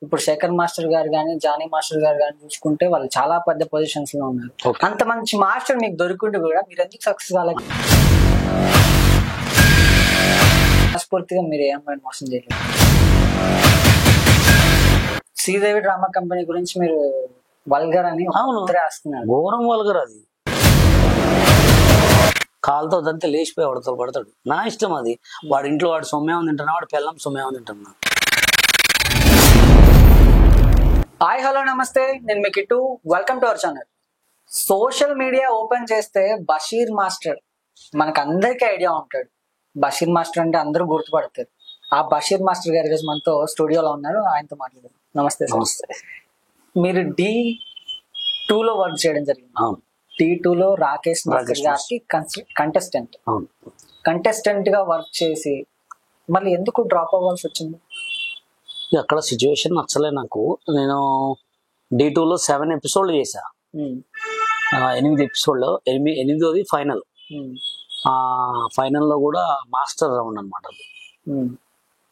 ఇప్పుడు శేఖర్ మాస్టర్ గారు కానీ జానీ మాస్టర్ గారు కానీ చూసుకుంటే వాళ్ళు చాలా పెద్ద పొజిషన్స్ లో ఉన్నారు. అంత మంచి మాస్టర్ మీకు దొరికింటే కూడా మీరు ఎందుకు సక్సెస్ కాలేదు? మనస్ఫూర్తిగా మీరు ఏమైనా మోసం చేయలేదు. శ్రీదేవి డ్రామా కంపెనీ గురించి మీరు వల్గర్ అని రాస్తున్నారు. ఘోరం వల్గర్ అది. కాలుతో దంతే లేచిపోయి వాడితో పడతాడు. నా ఇష్టం అది. వాడి ఇంట్లో వాడు సొమ్మేమని తింటున్నా, వాడు పిల్లం సొమ్మేమని తింటున్నా. హాయ్ హలో నమస్తే, నేను మీ Kittu. Welcome to our channel. Social media open చేస్తే బషీర్ మాస్టర్ మనకు అందరికీ ఐడియా ఉంటాడు. బషీర్ మాస్టర్ అంటే అందరూ గుర్తుపడతారు. ఆ బషీర్ మాస్టర్ గారి రోజు మనతో స్టూడియోలో ఉన్నారు, ఆయనతో మాట్లాడారు. నమస్తే. నమస్తే. మీరు D2లో వర్క్ చేయడం జరిగింది. D2లో రాకేష్ మాస్టర్ గారికి కంటెస్టెంట్ గా వర్క్ చేసి మళ్ళీ ఎందుకు డ్రాప్ అవ్వాల్సి వచ్చింది? అక్కడ సిచ్యువేషన్ నచ్చలే నాకు. నేను D2లో 7 ఎపిసోడ్లు చేశా. 8 ఎపిసోడ్లో 8వ ఫైనల్. ఆ ఫైనల్లో కూడా మాస్టర్ రౌండ్ అనమాట.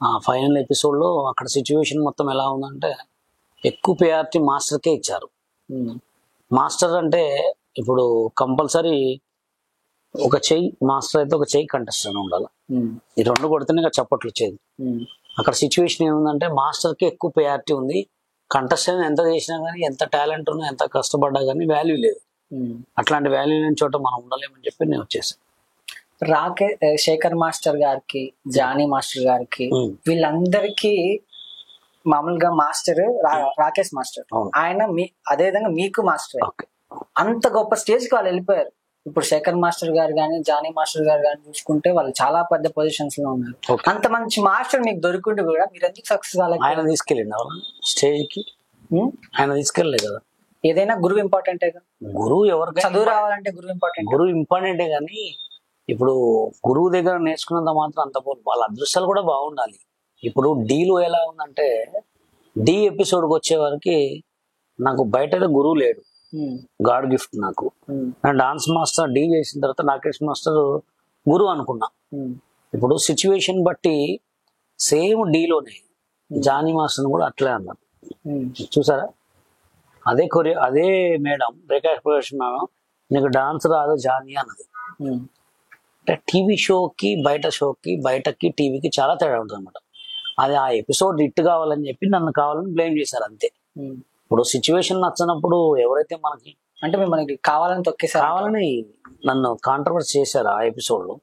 ఆ ఫైనల్ ఎపిసోడ్లో అక్కడ సిచ్యువేషన్ మొత్తం ఎలా ఉందంటే ఎక్కువ ప్రయారిటీ మాస్టర్కే ఇచ్చారు. మాస్టర్ అంటే ఇప్పుడు కంపల్సరీ ఒక చెయ్యి మాస్టర్ అయితే ఒక చెయ్యి కంటెస్టెంట్ ఉండాలి. ఈ రెండు కొడితేనే చప్పట్లు వచ్చేది. అక్కడ సిచ్యువేషన్ ఏముందంటే మాస్టర్ కి ఎక్కువ ప్రయారిటీ ఉంది. కంటెస్టెంట్ ఎంత చేసినా కానీ, ఎంత టాలెంట్ ఉన్నా, ఎంత కష్టపడ్డా కానీ వాల్యూ లేదు. అట్లాంటి వాల్యూ లేని చోట మనం ఉండలేమని చెప్పి నేను వచ్చేసాను. శేఖర్ మాస్టర్ గారికి, జానీ మాస్టర్ గారికి, వీళ్ళందరికీ మామూలుగా మాస్టర్ రాకేష్ మాస్టర్, ఆయన అదే విధంగా మీకు మాస్టర్. అంత గొప్ప స్టేజ్ కి వాళ్ళు వెళ్ళిపోయారు. ఇప్పుడు శేఖర్ మాస్టర్ గారు కానీ జానీ మాస్టర్ గారు కానీ చూసుకుంటే వాళ్ళు చాలా పెద్ద పొజిషన్స్ లో ఉన్నారు. అంత మంచి మాస్టర్ మీకు దొరికింటే కూడా మీరు ఎందుకు సక్సెస్ కాలేదు? ఆయన తీసుకెళ్ళిండి స్టేజ్ కి. ఆయన తీసుకెళ్ళలేదు కదా. ఏదైనా గురువు ఇంపార్టెంటే కదా. గురువు ఎవరికి చదువు రావాలంటే గురువు ఇంపార్టెంట్. గురువు ఇంపార్టెంటే కానీ ఇప్పుడు గురువు దగ్గర నేర్చుకున్నంత మాత్రం అంత వాళ్ళ అదృష్టాలు కూడా బాగుండాలి. ఇప్పుడు డీలో ఎలా ఉందంటే D ఎపిసోడ్కి వచ్చే వరకు నాకు బయట గురువు లేడు. గాడ్ గిఫ్ట్ నాకు. డాన్స్ మాస్టర్ D చేసిన తర్వాత రాకేష్ మాస్టర్ గురువు అనుకున్నా. ఇప్పుడు సిచ్యువేషన్ బట్టి సేమ్ Dలోనే జానీ మాస్టర్ కూడా అట్లే అన్నారు. చూసారా, అదే మేడం రేఖా మేడం నీకు డాన్స్ రాదు జానీ అన్నది. అంటే టీవీ షోకి బయట షోకి, బయటకి టీవీకి చాలా తేడా ఉంటుంది అనమాట. అది ఆ ఎపిసోడ్ హిట్ కావాలని చెప్పి నన్ను కావాలని బ్లేమ్ చేశారు అంతే. ఇప్పుడు సిచ్యువేషన్ నచ్చినప్పుడు ఎవరైతే మనకి అంటే మనకి కావాలని తొక్కేసారు, కావాలని నన్ను కాంట్రవర్సీ చేశారు ఆ ఎపిసోడ్ లో,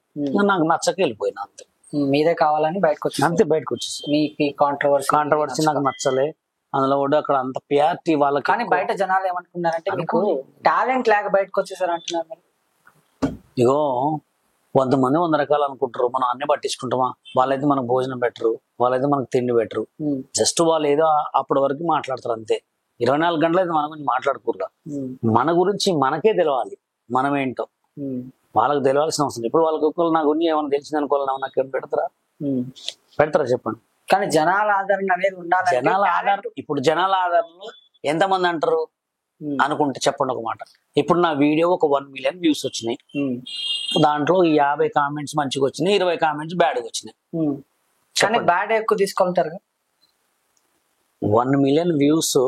నాకు నచ్చక వెళ్ళిపోయినా అంతే. మీదే కావాలని బయటకు వచ్చి అంతే బయటకు వచ్చేసి మీకు కాంట్రవర్సీ నాకు నచ్చలే. అందులో కూడా అక్కడ అంత ప్రియారిటీ వాళ్ళకి. కానీ బయట జనాలు ఏమనుకున్నారంటే మీకు టాలెంట్ లేక బయటకు వచ్చేసారు అంటున్నారు. ఇగో 100 మంది 100 రకాలు అనుకుంటారు. మనం అన్ని పట్టించుకుంటామా? వాళ్ళైతే మనకు భోజనం పెట్టరు, వాళ్ళైతే మనకు తిండి పెట్టరు. జస్ట్ వాళ్ళు ఏదో అప్పటి వరకు మాట్లాడతారు అంతే. 24 గంటలు అయితే మన గురించి మాట్లాడుకోరుగా. మన గురించి మనకే తెలవాలి మనం ఏంటో. వాళ్ళకి తెలియాల్సిన అవసరం. ఇప్పుడు వాళ్ళకి నా గురించి ఏమైనా తెలిసింది అనుకోవాలి, నాకు ఏం పెడతారా చెప్పండి. కానీ జనాల ఆదరణ అనేది ఉండాలి. జనాల ఆధారం. ఇప్పుడు జనాల ఆధారంలో ఎంతమంది అంటారు అనుకుంటే చెప్పండి ఒక మాట. ఇప్పుడు నా వీడియో ఒక 1 మిలియన్ వ్యూస్ వచ్చినాయి. దాంట్లో 50 కామెంట్స్ మంచిగా వచ్చినాయి, 20 కామెంట్స్ బ్యాడ్గా వచ్చినాయి. కానీ బ్యాడ్ ఎక్కువ తీసుకుంటారు. 1 మిలియన్ వ్యూస్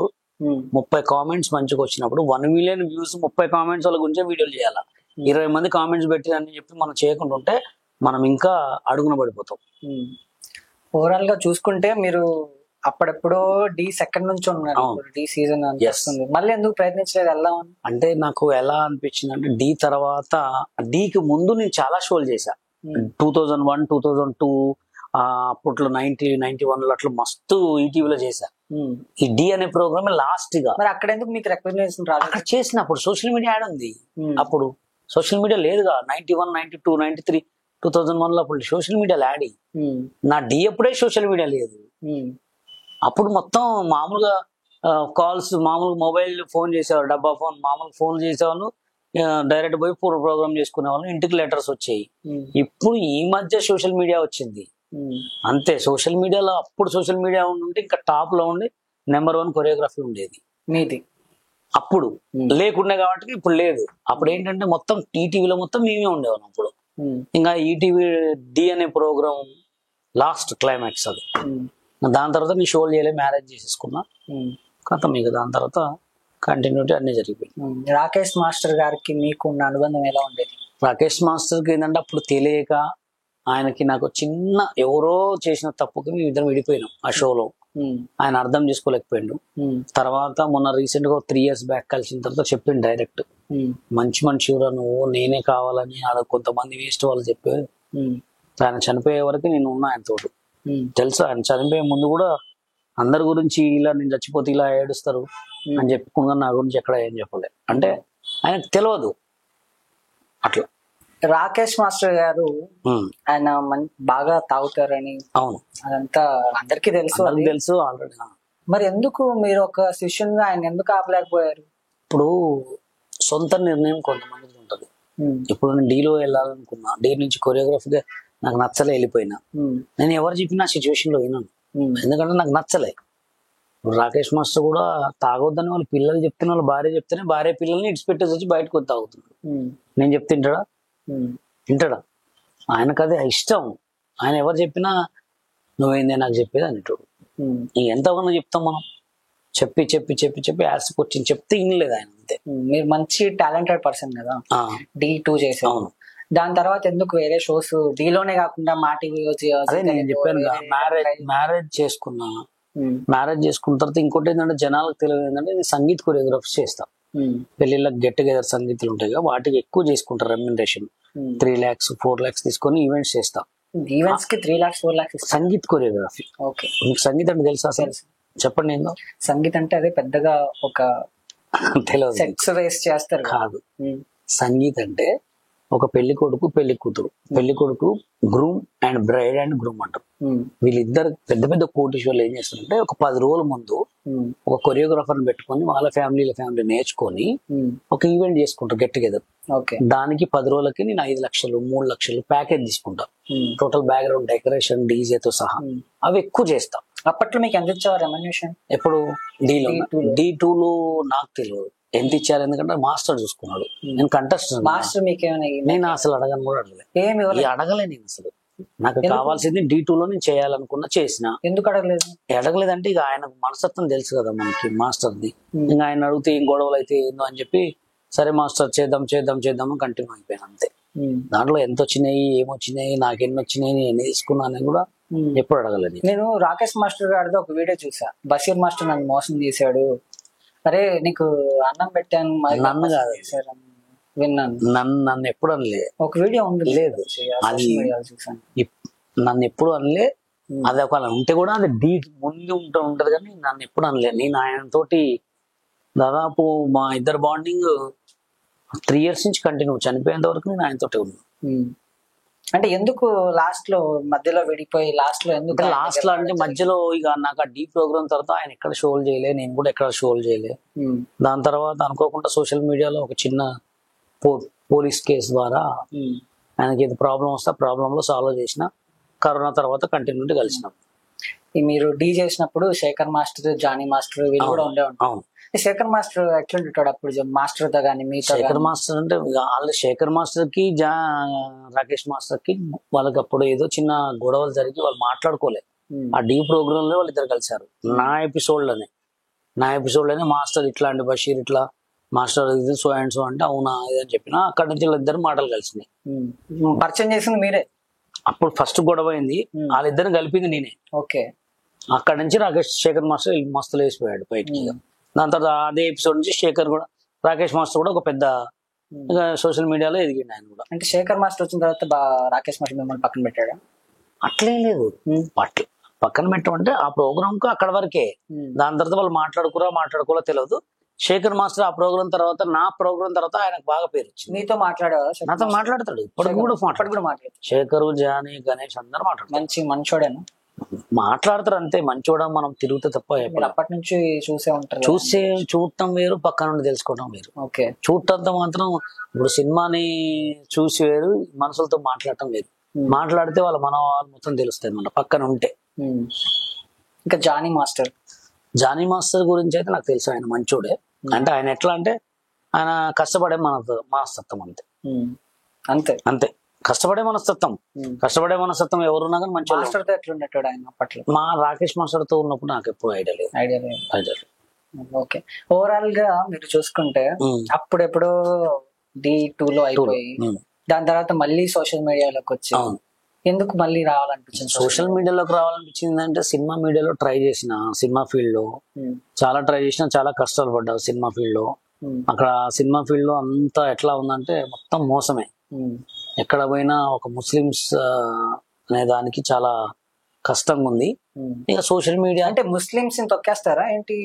30 కామెంట్స్ మంచిగా వచ్చినప్పుడు 1 మిలియన్ వ్యూస్ 30 కామెంట్స్ వాళ్ళ గురించే వీడియోలు చేయాలా? 20 మంది కామెంట్స్ పెట్టిరని చెప్పి మనం చేయకుండా ఉంటే మనం ఇంకా అడుగున పడిపోతాం. ఓవరాల్ గా చూసుకుంటే మీరు అప్పుడెప్పుడో D2 నుంచి ఉన్నారు. D సీజన్ వస్తుంది, మళ్ళీ ఎందుకు ప్రయత్నించలేదు వెళ్దామని? అంటే నాకు ఎలా అనిపించింది అంటే D తర్వాత, Dకి ముందు నేను చాలా షోలు చేశా. 2001, 2002 అప్పట్లో 90, 91 అట్లా మస్తు ఈటీవీలో చేశా. ఈ D అనే ప్రోగ్రామ్ లాస్ట్ గా. మరి అక్కడ ఎందుకు మీకు రికగ్నైజేషన్ రాలేదు? అక్కడ చేసినప్పుడు సోషల్ మీడియా యాడ్ ఉంది. అప్పుడు సోషల్ మీడియా లేదుగా. 91, 92, 93, 2001 లో అప్పుడు సోషల్ మీడియా యాడ్. నా D అప్పుడే సోషల్ మీడియా లేదు. అప్పుడు మొత్తం మామూలుగా కాల్స్, మామూలుగా మొబైల్ ఫోన్ చేసేవాళ్ళు, డబ్బా ఫోన్, మామూలు ఫోన్ చేసేవాళ్ళు, డైరెక్ట్ పోయి ప్రోగ్రామ్ చేసుకునే వాళ్ళు, ఇంటికి లెటర్స్ వచ్చాయి. ఇప్పుడు ఈ మధ్య సోషల్ మీడియా వచ్చింది అంతే. సోషల్ మీడియాలో అప్పుడు సోషల్ మీడియా ఉంటే ఇంకా టాప్ లో ఉండి నెంబర్ 1 కొరియోగ్రఫీ ఉండేది మీది. అప్పుడు లేకుండే కాబట్టి ఇప్పుడు లేదు. అప్పుడు ఏంటంటే మొత్తం ఈటీవీలో మొత్తం మేమే ఉండేవాళ్ళం. అప్పుడు ఇంకా ఈటీవీ D అనే ప్రోగ్రామ్ లాస్ట్ క్లైమాక్స్ అది. దాని తర్వాత నీ షోలు చేయలే, మ్యారేజ్ చేసేసుకున్నా కథ. మీకు దాని తర్వాత కంటిన్యూటీ అన్ని జరిగిపోయింది. రాకేష్ మాస్టర్ గారికి మీకు ఉన్న అనుబంధం ఎలా ఉండేది? రాకేష్ మాస్టర్కి ఏంటంటే అప్పుడు తెలియక ఆయనకి నాకు చిన్న ఎవరో చేసిన తప్పుకి మేము ఇద్దరం విడిపోయినాం ఆ షోలో. ఆయన అర్థం చేసుకోలేకపోయిండు. తర్వాత మొన్న రీసెంట్ గా 3 years బ్యాక్ కలిసిన తర్వాత చెప్పిండు డైరెక్ట్, మంచి మనిషి నువ్వు, నేనే కావాలని. ఆడ కొంతమంది వేస్ట్ వాళ్ళు చెప్పారు. ఆయన చనిపోయే వరకు నేను ఉన్నా ఆయన తోడు. తెలుసు ఆయన చనిపోయే ముందు కూడా అందరి గురించి ఇలా నేను చచ్చిపోతే ఇలా ఏడుస్తారు అని చెప్పుకున్నా, నా గురించి ఎక్కడ ఏం చెప్పలే. అంటే ఆయనకు తెలియదు అట్లా. రాకేష్ మాస్టర్ గారు ఆయన బాగా తాగుతారని, అవును, అదంతా అందరికీ తెలుసు. తెలుసు ఆల్రెడీ. మరి ఎందుకు మీరు ఒక శిష్యునిగా ఆయన ఎందుకు ఆపలేకపోయారు? ఇప్పుడు సొంత నిర్ణయం కొంతమందికి ఉంటది. ఇప్పుడు నేను డీలో వెళ్ళాలనుకున్నా, డీ నుంచి కొరియోగ్రఫీగా నాకు నచ్చలే, వెళ్ళిపోయినా. నేను ఎవరు చెప్పినా సిచ్యువేషన్ లో విన్నాను, ఎందుకంటే నాకు నచ్చలే. ఇప్పుడు రాకేష్ మాస్టర్ కూడా తాగొద్దని వాళ్ళ పిల్లలు చెప్తున్న, వాళ్ళ భార్య చెప్తేనే భార్య పిల్లల్ని ఇడిచిపెట్టేసి వచ్చి బయటకు వచ్చి తాగుతున్నాడు. నేను చెప్తే వింటాడా? ఆయనకు అదే ఇష్టం. ఆయన ఎవరు చెప్పినా నువ్వేందే నాకు చెప్పేది అనేటోడు. ఎంతగానో చెప్తాం మనం, చెప్పి చెప్పి చెప్పి చెప్పి యాస్కి వచ్చింది చెప్తే వినలేదు ఆయన, అంతే. మీరు మంచి టాలెంటెడ్ పర్సన్ కదా, D2 చేసాను. దాని తర్వాత ఎందుకు వేరే షోస్ డీలోనే కాకుండా మా టీవీ అదే నేను చెప్పాను కదా, మ్యారేజ్ చేసుకున్నా. మ్యారేజ్ చేసుకున్న తర్వాత ఇంకోటి ఏంటంటే జనాలకు తెలియదు ఏంటంటే నేను సంగీత్ కొరియోగ్రఫీ చేస్తా. పెళ్లిళ్ళకి గెట్ టుగెదర్ సంగీతాలు ఉంటాయి కదా, వాటికి ఎక్కువ చేసుకుంటారు రెమ్యునరేషన్. 3 lakhs 4 lakhs తీసుకొని ఈవెంట్స్ చేస్తా. ఈవెంట్స్ కి 3 lakhs 4 lakhs sangeet choreography. Okay, మీకు సంగీత్ అంటే తెలుసా? చెప్పండి. ఏందో సంగీత్ అంటే అదే పెద్దగా ఒక తెలియదు, సెక్స్ వేస్ట్ చేస్తారు కాదు. సంగీత్ అంటే ఒక పెళ్లి కొడుకు పెళ్లి కూతురు, పెళ్లి కొడుకు groom and bride and groom అంటారు. వీళ్ళిద్దరు పెద్ద పెద్ద కోటీశ్వర్లు ఏం చేస్తారంటే ఒక 10 రోజుల ముందు ఒక కొరియోగ్రాఫర్ పెట్టుకొని వాళ్ళ ఫ్యామిలీ నేర్చుకొని ఒక ఈవెంట్ చేసుకుంటారు గెట్ టుగెదర్. దానికి 10 రోజులకి నేను 5 లక్షలు 3 లక్షలు ప్యాకేజ్ తీసుకుంటా, టోటల్ బ్యాక్గ్రౌండ్ డెకరేషన్ డీజేతో సహా. అవి ఎక్కువ చేస్తా. అప్పట్లో మీకు ఎంత ఇచ్చేవారు రెమ్యునరేషన్? ఎప్పుడు D2 లో నాకు తెలియదు ఎంత ఇచ్చారు, ఎందుకంటే మాస్టర్ చూసుకున్నాడు. నేను కంటెస్టెంట్. మాస్టర్ మీకేమైనా? నేను అసలు అడగను కూడా అడగలే నేను అసలు. నాకు కావాల్సింది D2 లో నేను చేయాలనుకున్నా చేసిన. ఎందుకు అడగలేదంటే ఇక ఆయన మనస్తత్వం తెలుసు కదా మనకి మాస్టర్ది. ఇంకా ఆయన అడిగితే ఏం గొడవలు అయితే ఏందో అని చెప్పి సరే మాస్టర్ చేద్దాం చేద్దాం చేద్దాం అని కంటిన్యూ అయిపోయాను, అంతే. దాంట్లో ఎంత వచ్చినాయి ఏమొచ్చినాయి నాకు ఎన్ని వచ్చినాయి నేను ఎన్ని తీసుకున్నానని కూడా ఎప్పుడు అడగలేదు. నేను రాకేష్ మాస్టర్ గారితో ఒక వీడియో చూసా, బషీర్ మాస్టర్ నన్ను మోసం చేశాడు, అరే నీకు అన్నం పెట్టాను, నన్ను కాదు విన్నాను. నన్ను ఎప్పుడు అనలే. ఒక వీడియో ఉంది, లేదు అది నన్ను ఎప్పుడు అనలే. అది ఒక ఉంటే కూడా అది ముందు ఉంటది కానీ నన్ను ఎప్పుడు అనలే. నేను ఆయన తోటి దాదాపు మా ఇద్దరు బాండింగ్ 3 years నుంచి కంటిన్యూ, చనిపోయేంత వరకు నేను ఆయన తోటి ఉన్నాను. అంటే ఎందుకు లాస్ట్ లో మధ్యలో విడిపోయి లాస్ట్ లో ఎందుకు? లాస్ట్ లో అంటే మధ్యలో ఇక నాకు ఆ డీ ప్రోగ్రామ్ తర్వాత ఆయన ఎక్కడ షోలు చేయలే, నేను కూడా ఎక్కడ షోలు చేయలే. దాని తర్వాత అనుకోకుండా సోషల్ మీడియాలో ఒక చిన్న పోలీస్ కేసు ద్వారా ఆయనకి ఏదో ప్రాబ్లం వస్తే ప్రాబ్లం లో సాల్వ్ చేసిన. కరోనా తర్వాత కంటిన్యూటీ కలిసినాం. మీరు డీ చేసినప్పుడు శేఖర్ మాస్టర్, జానీ మాస్టర్ వీళ్ళు కూడా ఉండే ఉంటారు. శేఖర్ మాస్టర్ ఎట్లుంటాడు అప్పుడు మాస్టర్ తో కానీ మీతో? శేఖర్ మాస్టర్ అంటే వాళ్ళు శేఖర్ మాస్టర్ కి రాకేష్ మాస్టర్ కి వాళ్ళకి అప్పుడు ఏదో చిన్న గొడవలు జరిగి వాళ్ళు మాట్లాడుకోలే. ఆ డీ ప్రోగ్రామ్ లో వాళ్ళు ఇద్దరు కలిశారు. నా ఎపిసోడ్ లోనే మాస్టర్ ఇట్లా అంటే బషీర్ ఇట్లా మాస్టర్ ఇది సో అండ్ సో అంటే అవునా ఇదని చెప్పిన. అక్కడి నుంచి వాళ్ళిద్దరు మాటలు కలిసినాయి. పరిచయం చేసింది మీరే? అప్పుడు ఫస్ట్ గొడవ అయింది, వాళ్ళిద్దరిని కలిపింది నేనే. ఓకే, అక్కడి నుంచి శేఖర్ మాస్టర్ మస్తులు వేసిపోయాడు బయటికి. దాని తర్వాత అదే ఎపిసోడ్ నుంచి శేఖర్ కూడా రాకేష్ మాస్టర్ కూడా ఒక పెద్ద సోషల్ మీడియాలో ఎదిగిండు ఆయన కూడా. అంటే శేఖర్ మాస్టర్ వచ్చిన తర్వాత రాకేష్ మాస్టర్ మిమ్మల్ని పక్కన పెట్టాడా? అట్లేం లేదు, పక్కన పెట్టమంటే ఆ ప్రోగ్రామ్ కు అక్కడ వరకే. దాని తర్వాత వాళ్ళు మాట్లాడుకోరా తెలియదు. శేఖర్ మాస్టర్ ఆ ప్రోగ్రామ్ తర్వాత నా ప్రోగ్రామ్ తర్వాత ఆయనకు బాగా పేరు వచ్చింది. మీతో మాట్లాడేవాడు? నాతో మాట్లాడతాడు, ఇప్పటికి కూడా మాట్లాడతాడు. శేఖర్, జానీ, గణేష్ అందరు మాట్లాడతారు. మంచోడేనా? మాట్లాడతారు అంతే, మంచోడా మనం తిరుగుతే తప్ప. అప్పటి నుంచి చూసే ఉంటారు. చూడటం వేరు, పక్క నుండి తెలుసుకోవడం వేరు. ఓకే, చూడటంతో మాత్రం ఇప్పుడు సినిమాని చూసి వేరు, మనుషులతో మాట్లాడటం వేరు. మాట్లాడితే వాళ్ళ మనోభావాలు మొత్తం తెలుస్తాయి మన పక్కన ఉంటే. ఇంకా జానీ మాస్టర్ గురించి అయితే నాకు తెలుసు, ఆయన మంచోడే. అంటే ఆయన ఎట్లా అంటే ఆయన కష్టపడే మనస్తత్వం అంతే. అంతే కష్టపడే మనస్తత్వం ఎవరున్నా కానీ మంచి మాస్టర్ తో ఎట్లుండేటాడు ఆయన అప్పట్లో? మా రాకేష్ మాస్టర్ తో ఉన్నప్పుడు నాకు ఎప్పుడు ఐడియా లేదు. ఓకే, ఓవరాల్ గా మీరు చూసుకుంటే అప్పుడెప్పుడు D2 లో అయిపోయి దాని తర్వాత మళ్ళీ సోషల్ మీడియాలోకి వచ్చి ఎందుకు మళ్ళీ రావాలనిపించింది? సోషల్ మీడియాలోకి రావాలనిపించింది అంటే సినిమా మీడియాలో ట్రై చేసిన, సినిమా ఫీల్డ్ లో చాలా ట్రై చేసిన, చాలా కష్టాలు పడ్డా సినిమా ఫీల్డ్ లో. అక్కడ సినిమా ఫీల్డ్ లో అంతా ఎట్లా ఉందంటే మొత్తం మోసమే. ఎక్కడ పోయినా ఒక ముస్లిమ్స్ అనే దానికి చాలా కష్టంగా ఉంది. ఇక సోషల్ మీడియా అంటే ముస్లిమ్స్ తొక్కేస్తారా ఏంటి?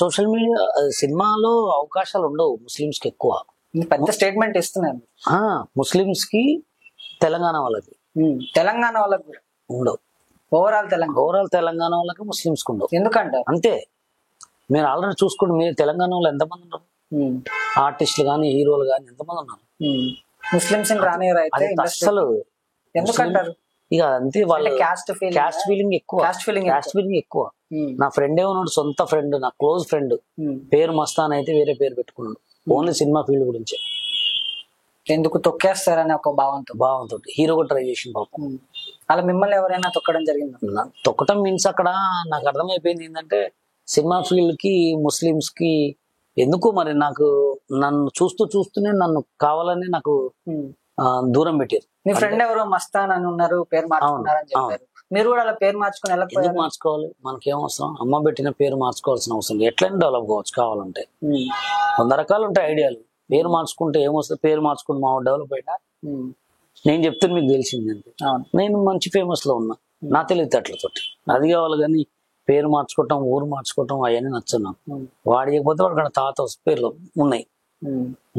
సోషల్ మీడియా సినిమాలో అవకాశాలు ఉండవు ముస్లిమ్స్ కి ఎక్కువ. పెద్ద స్టేట్మెంట్ ఇస్తున్నాను. ముస్లిమ్స్ కి తెలంగాణ వాళ్ళకి ఉండవు. ఓవరాల్ తెలంగాణ వాళ్ళకి ముస్లిమ్స్ కి ఉండవు. ఎందుకంటే అంతే. మీరు ఆల్రెడీ చూసుకోండి, మీరు తెలంగాణ వాళ్ళు ఎంతమంది ఉన్నారు, ఆర్టిస్టులు కానీ హీరోలు కానీ ఎంతమంది ఉన్నారు? ముస్లిమ్స్ అసలు ఎందుకంటారు? ఇక అంతే, వాళ్ళ క్యాస్ట్ ఫీలింగ్ ఎక్కువ. నా ఫ్రెండ్ ఏమన్నాడు, సొంత ఫ్రెండ్, నా క్లోజ్ ఫ్రెండ్ పేరు మస్తాన్ అయితే వేరే పేరు పెట్టుకున్నాడు, ఓన్లీ సినిమా ఫీల్డ్ గురించి. ఎందుకు తొక్కేస్తారని ఒక భావంతో హీరోగా ట్రై చేసిన పాపం. అలా మిమ్మల్ని ఎవరైనా తొక్కడం జరిగింది? తొక్కటం మీన్స్ అక్కడ నాకు అర్థమైపోయింది ఏంటంటే సినిమా ఫీల్డ్ కి ముస్లిమ్స్ కి ఎందుకు మరి నాకు నన్ను చూస్తూనే నన్ను కావాలని నాకు దూరం పెట్టారు. మీ ఫ్రెండ్ ఎవరో మస్తాన్ అని ఉన్నారు, పేరు మార్చుకున్నారని చెప్పారు. మీరు కూడా అలా పేరు మార్చుకుని ఎందుకు మార్చుకోవాలి? మనకేం అవసరం? అమ్మ పెట్టిన పేరు మార్చుకోవాల్సిన అవసరం లేదు. ఎట్లయినా డెవలప్ కావచ్చు కావాలంటే. 100 రకాలు ఉంటాయి ఐడియాలు. పేరు మార్చుకుంటే ఏమొస్తుంది? పేరు మార్చుకుని మా డెవలప్ అయినా నేను చెప్తే మీకు తెలిసింది అంతే. నేను మంచి ఫేమస్ లో ఉన్నా నా తెలివితేటలతోటి. అది కావాలి కానీ పేరు మార్చుకోవటం, ఊరు మార్చుకోవటం అవన్నీ నచ్చదు నాకు. వాడికపోతే వాడు అక్కడ తాత పేర్లు ఉన్నాయి.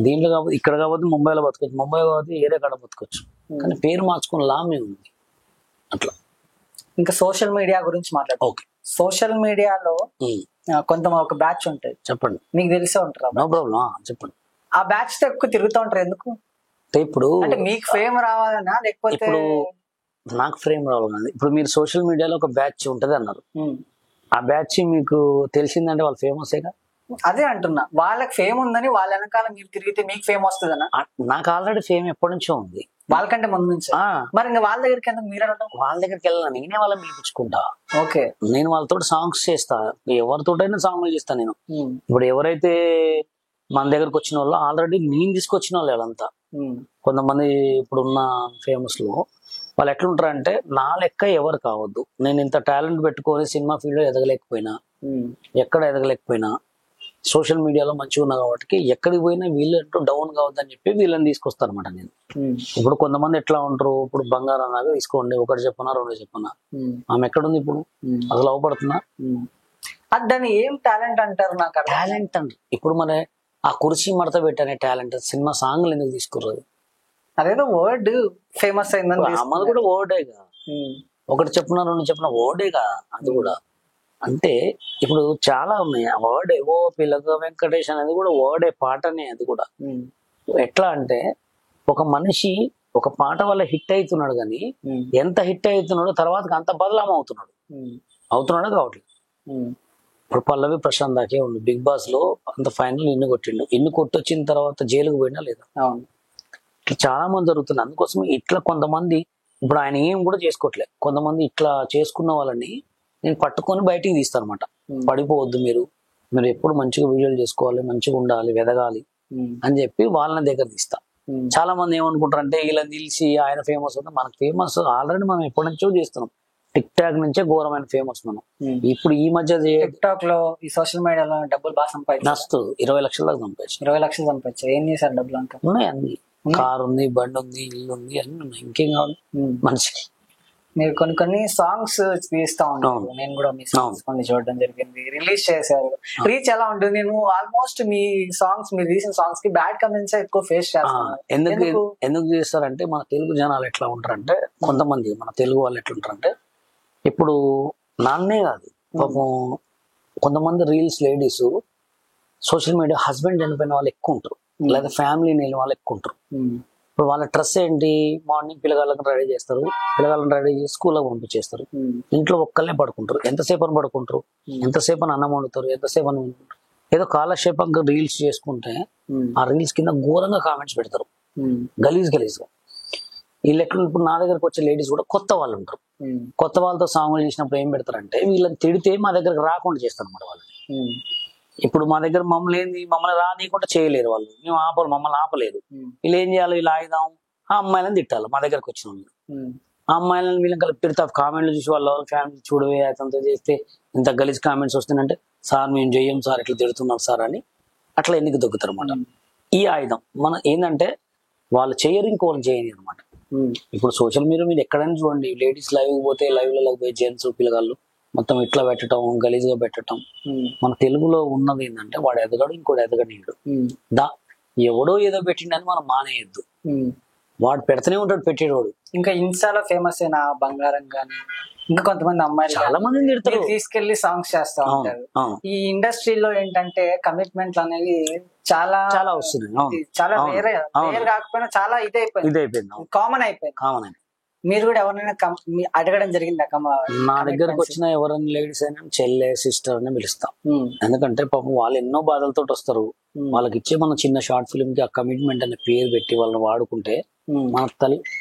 దీంట్లో కాబట్టి ఇక్కడ కాబట్టి ముంబైలో బతకొచ్చు, ముంబై కాబట్టి ఏరే కాడ బతకొచ్చు. కానీ పేరు మార్చుకుని లాభమే ఉంది అట్లా. ఇంకా సోషల్ మీడియా గురించి మాట్లాడు. ఓకే, సోషల్ మీడియాలో కొంత ఒక బ్యాచ్ ఉంటుంది, చెప్పండి, మీకు తెలిసే ఉంటారు. నో ప్రాబ్లం, చెప్పండి. ఆ బ్యాచ్ తో ఎక్కువ తిరుగుతూ ఉంటారు. ఎందుకు? ఇప్పుడు అంటే మీకు ఫేమ్ రావాలన్నా లేకపోతే? ఇప్పుడు నాకు ఫేమ్ రావాలి. ఇప్పుడు మీరు సోషల్ మీడియాలో ఒక బ్యాచ్ ఉంటది అన్నారు, ఆ బ్యాచ్ మీకు తెలిసిందంటే వాళ్ళు ఫేమసేగా. అదే అంటున్నా, వాళ్ళకి ఫేమ్ ఉందని వాళ్ళ వెనకాల మీరు తిరిగితే మీకు ఫేమ్ వస్తుందన్నా? నాకు ఆల్రెడీ ఫేమ్ ఎప్పటి నుంచో ఉంది, వాళ్ళకంటే ముందు నుంచి. మరి ఇంకా వాళ్ళ దగ్గరికి ఎందుకు మీరు అనడం? వాళ్ళ దగ్గరికి వెళ్ళాలి, నేనే వాళ్ళని పిలిపించుకుంటా. ఓకే, నేను వాళ్ళతో సాంగ్స్ చేస్తా, ఎవరితోటైనా సాంగ్లు చేస్తా నేను. ఇప్పుడు ఎవరైతే మన దగ్గరకు వచ్చిన వాళ్ళు ఆల్రెడీ నేను తీసుకొచ్చిన వాళ్ళు వాళ్ళంతా. కొంతమంది ఇప్పుడున్న ఫేమస్ లో వాళ్ళు ఎట్లుంటారంటే నా లెక్క ఎవరు కావద్దు, నేను ఇంత టాలెంట్ పెట్టుకొని సినిమా ఫీల్డ్ లో ఎదగలేకపోయినా, ఎక్కడ ఎదగలేకపోయినా సోషల్ మీడియాలో మంచిగా ఉన్నా కాబట్టి ఎక్కడికి పోయినా వీళ్ళు అంటూ డౌన్ కావద్దని చెప్పి వీళ్ళని తీసుకొస్తారు అనమాట. నేను ఇప్పుడు కొంతమంది ఎట్లా ఉంటారు, ఇప్పుడు బంగారం లాగా తీసుకోండి, ఒకటి చెప్పనా 2 చెప్పనా, ఆమె ఎక్కడుంది ఇప్పుడు, అసలు అవపడుతున్నా. దాన్ని ఏం టాలెంట్ అంటారు? నాకు టాలెంట్ అంటే ఇప్పుడు మన ఆ కుర్చీ మడత పెట్టనే టాలెంట్. సినిమా సాంగ్లు ఎందుకు తీసుకుర్రది? అదేదో వర్డ్ ఫేమస్ అయిందని అమ్మది కూడా వర్డేగా, ఒకటి చెప్పిన 2 చెప్పిన వర్డేగా. అది కూడా అంటే ఇప్పుడు చాలా ఉన్నాయి ఆ వర్డ్. ఏవో పిల్లక వెంకటేష్ అనేది కూడా వర్డే, పాటనే. అది కూడా ఎట్లా అంటే ఒక మనిషి ఒక పాట వల్ల హిట్ అవుతున్నాడు, కానీ ఎంత హిట్ అవుతున్నాడో తర్వాత అంత బదలాం అవుతున్నాడు కావట్లేదు. ఇప్పుడు పల్లవి ప్రశాంత్ దాకే ఉంది బిగ్ బాస్ లో, అంత ఫైనల్ ఇన్ని కొట్టిండు. ఇన్ని కొట్టొచ్చిన తర్వాత జైలుకు పోయినా లేదా? ఇట్లా చాలా మంది జరుగుతుంది. అందుకోసం ఇట్లా కొంతమంది ఇప్పుడు ఆయన ఏం కూడా చేసుకోవట్లేదు. కొంతమంది ఇట్లా చేసుకున్న వాళ్ళని నేను పట్టుకొని బయటికి తీస్తాను అనమాట. పడిపోవద్దు, మీరు ఎప్పుడు మంచిగా వీడియోలు చేసుకోవాలి, మంచిగా ఉండాలి, వెదగాలి అని చెప్పి వాళ్ళని దగ్గర తీస్తా. చాలా మంది ఏమనుకుంటారు అంటే వీళ్ళని తెలిసి ఆయన ఫేమస్ అవుతుంది. మనకు ఫేమస్ ఆల్రెడీ మనం ఎప్పటి నుంచో చేస్తున్నాం. టిక్ టాక్ నుంచే ఘోరమైన ఫేమస్ మనం. ఇప్పుడు ఈ మధ్య టిక్ టాక్ లో ఈ సోషల్ మీడియాలో డబ్బులు బాగా సంపాదించు. 20 లక్షల దాకా సంపాదించు. 20 లక్షలు సంపాదించు. ఏం చేశారు డబ్బులు? అంతా ఉన్నాయి, అన్ని కారు ఉంది, బండి ఉంది, ఇల్లు ఉంది, అన్ని ఉన్నాయి. ఇంకేం కావాలి మనిషికి? మీరు కొన్ని సాంగ్స్ తీస్తా ఉంటారు, నేను కూడా మీ సాంగ్స్ కొన్ని చూడడం జరిగింది, రిలీజ్ చేశారు. రీచ్ ఎలా ఉంటుంది? నేను ఆల్మోస్ట్ మీ సాంగ్స్, మీరు రీసెంట్ సాంగ్స్ కి బ్యాడ్ కమెంట్స్ ఎక్కువ ఫేస్ చేస్తాను. ఎందుకు చేస్తారంటే మన తెలుగు జనాలు ఎట్లా ఉంటారంటే, కొంతమంది మన తెలుగు వాళ్ళు ఎట్లా ఉంటారంటే, ఇప్పుడు నాన్నే కాదు పాపం కొంతమంది reels ladies social media husband చనిపోయిన వాళ్ళు ఎక్కువ ఉంటారు, లేదా ఫ్యామిలీ లేని వాళ్ళు ఎక్కువ ఉంటారు. ఇప్పుడు వాళ్ళ డ్రెస్ ఏంటి, మార్నింగ్ పిల్లగాళ్ళని రెడీ చేస్తారు, పిల్లగాళ్ళని రెడీ చేసి స్కూల్లో పంపించేస్తారు, ఇంట్లో ఒక్కళ్ళే పడుకుంటారు. ఎంతసేపు అని పడుకుంటారు, ఎంతసేపు అని అన్నం వండుతారు, ఎంతసేపు అని వండుకుంటారు. ఏదో కాలక్షేపంగా రీల్స్ చేసుకుంటే ఆ రీల్స్ కింద ఘోరంగా కామెంట్స్ పెడతారు, గలీజ్గా. వీళ్ళు ఎట్లా ఇప్పుడు నా దగ్గరకు వచ్చే లేడీస్ కూడా కొత్త వాళ్ళు ఉంటారు. కొత్త వాళ్ళతో సాంగులు చేసినప్పుడు ఏం పెడతారంటే వీళ్ళని తిడితే మా దగ్గరకు రాకుండా చేస్తారు అన్నమాట వాళ్ళని. ఇప్పుడు మా దగ్గర మమ్మల్ని రానియకుండా చేయలేరు వాళ్ళు, మేము మమ్మల్ని ఆపలేరు. వీళ్ళు ఏం చేయాలి, వీళ్ళు ఆయుధం ఆ అమ్మాయిలను తిట్టాలి. మా దగ్గరకు వచ్చిన వాళ్ళు ఆ అమ్మాయిలను వీళ్ళని కలిపి తిడతారు. కామెంట్లు చూసి వాళ్ళ ఫ్యామిలీ చూడవే అతనితో చేస్తే ఇంత గలీజ్ కామెంట్స్ వస్తున్నాయంటే, సార్ మేము చెయ్యం సార్, ఇట్లా తిడుతున్నాం సార్ అని అట్లా ఎన్నికి దొక్కుతారు అనమాట. ఈ ఆయుధం మన ఏంటంటే వాళ్ళు చేయరు, ఇంకోళ్ళు చేయని అనమాట. ఇప్పుడు సోషల్ మీడియా మీద ఎక్కడైనా చూడండి, లేడీస్ లైవ్ పోతే లైవ్లలో పోయి జెంట్స్ పిల్లగాళ్ళు మొత్తం ఇట్లా పెట్టడం, గలీజ్ గా పెట్టడం. మన తెలుగులో ఉన్నది ఏంటంటే వాడు ఎదగడు, ఇంకోటి ఎదగనీయుడు. ఎవడో ఏదో పెట్టిండని మనం మానేయద్దు. వాడు పెడతానే ఉంటాడు పెట్టేవాడు. ఇంకా ఇన్స్టాలో ఫేమస్ అయిన బంగారం గానీ ఇంకా కొంతమంది అమ్మాయిలు చాలా మంది తీసుకెళ్లి సాంగ్స్ చేస్తా ఉంటారు. ఈ ఇండస్ట్రీలో ఏంటంటే కమిట్మెంట్లు అనేవి చాలా చాలా వస్తున్నాయి. చాలా వేరే కాకపోయినా చాలా ఇదైపోయింది, కామన్ అయిపోయింది. మీరు కూడా ఎవరైనా అడగడం జరిగింది? నా దగ్గరకు వచ్చిన ఎవరైనా లేడీస్ అయినా చెల్లె సిస్టర్ అని పిలుస్తాం. ఎందుకంటే పాపం వాళ్ళు ఎన్నో బాధలతో వస్తారు. వాళ్ళకి ఇచ్చే మన చిన్న షార్ట్ ఫిల్మ్ కి ఆ కమిట్మెంట్ అనే పేరు పెట్టి వాళ్ళని వాడుకుంటే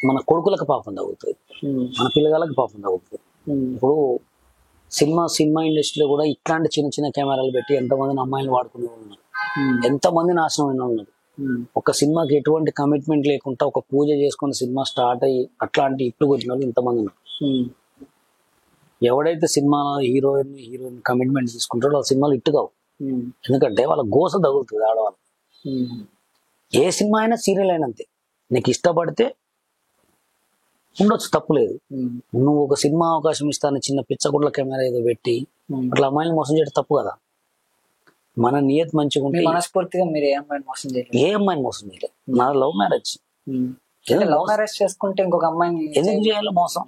మన కొడుకులకు పాపం తగ్గుతుంది, మన పిల్లగాళ్ళకి పాపం తగ్గుతుంది. ఇప్పుడు సినిమా ఇండస్ట్రీలో కూడా ఇట్లాంటి చిన్న చిన్న కెమెరాలు పెట్టి ఎంతమందిని అమ్మాయిలు వాడుకునే ఉన్నారు, ఎంతమంది నాశనం అయినా ఉన్నారు. ఒక సినిమాకి ఎటువంటి కమిట్మెంట్ లేకుండా ఒక పూజ చేసుకుని సినిమా స్టార్ట్ అయ్యి అట్లాంటి ఇట్లు కొట్టిన వాళ్ళు ఇంతమంది ఉన్నారు. ఎవడైతే సినిమాలో హీరోయిన్ కమిట్మెంట్ తీసుకుంటాడో వాళ్ళ సినిమాలు ఇట్టు కావు. ఎందుకంటే వాళ్ళ గోస తగులుతుంది ఆడవాళ్ళు. ఏ సినిమా అయినా సీరియల్ అయినా అంతే, నీకు ఇష్టపడితే ఉండొచ్చు, తప్పులేదు. నువ్వు ఒక సినిమా అవకాశం ఇస్తాను చిన్న పిచ్చగుడ్ల కెమెరా ఏదో పెట్టి అట్లా అమ్మాయిని మోసం చేయడం తప్పు కదా. మన నియత్ మంచిగా ఉంటే మనస్ఫూర్తిగా మీరు ఏ అమ్మాయిని మోసం చేయలేదు? ఏ అమ్మాయిని మోసం చేయలేదు. నా లవ్ మ్యారేజ్. లవ్ మ్యారేజ్ చేసుకుంటే ఇంకొక అమ్మాయిని ఎందుకు చేయాలి? మోసం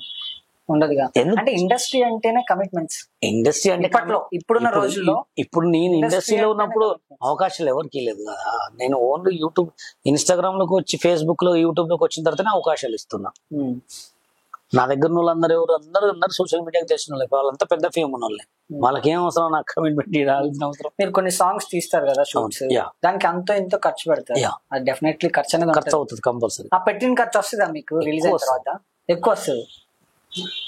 ఉండదుగా. అంటే ఇండస్ట్రీ అంటేనే కమిట్మెంట్స్. ఇండస్ట్రీ అంటే ఇప్పుడున్న రోజుల్లో, ఇప్పుడు నేను ఇండస్ట్రీలో ఉన్నప్పుడు అవకాశాలు ఎవరికి లేదు కదా. నేను ఓన్లీ యూట్యూబ్, ఇన్స్టాగ్రామ్ లోకి వచ్చి, ఫేస్బుక్ లో, యూట్యూబ్ లోకి వచ్చిన తర్వాతనే అవకాశాలు ఇస్తున్నా. నా దగ్గర వాళ్ళందరూ అందరూ సోషల్ మీడియాకి తెలిసిన వాళ్ళే, వాళ్ళంతా పెద్ద ఫేమ్ ఉన్న వాళ్ళే. వాళ్ళకి ఏం అవసరం నాకు కమిట్మెంట్ రావాల్సిన అవసరం. మీరు కొన్ని సాంగ్స్ తీస్తారు కదా షూట్స్, దానికి అంతో ఎంతో ఖర్చు పెడతారు. డెఫినెట్లీ ఖర్చు అనేది ఖర్చు అవుతుంది కంపల్సరీ. ఆ పెట్టిన ఖర్చు వస్తుందా మీకు రిలీజ్ అయిన తర్వాత? ఎక్కువ వస్తుంది.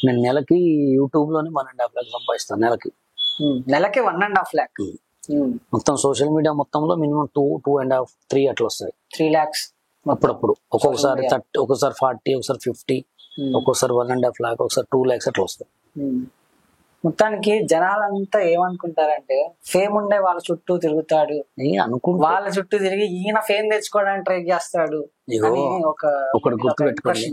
నేను నెలకి యూట్యూబ్ లోనే 1.5 lakhs సంపాదిస్తాను. నెలకి 1.5 lakhs. మొత్తం సోషల్ మీడియా మొత్తంలో మినిమం 2.5, 3 అట్లా వస్తాయి. 3 lakhs అప్పుడప్పుడు. ఒక్కొక్కసారి 30, ఒకసారి 40, ఒకసారి 50, ఒక్కోసారి 1.5 lakhs, ఒకసారి 2 lakhs అట్లా వస్తాయి. మొత్తానికి జనాలంతా ఏమనుకుంటారంటే ఫేమ్ ఉండే వాళ్ళ చుట్టూ తిరుగుతాడు, వాళ్ళ చుట్టూ తిరిగి ఈయన ఫేమ్ తెచ్చుకోవడానికి ట్రై చేస్తాడు అని ఒకటి గుర్తు పెట్టుకోండి.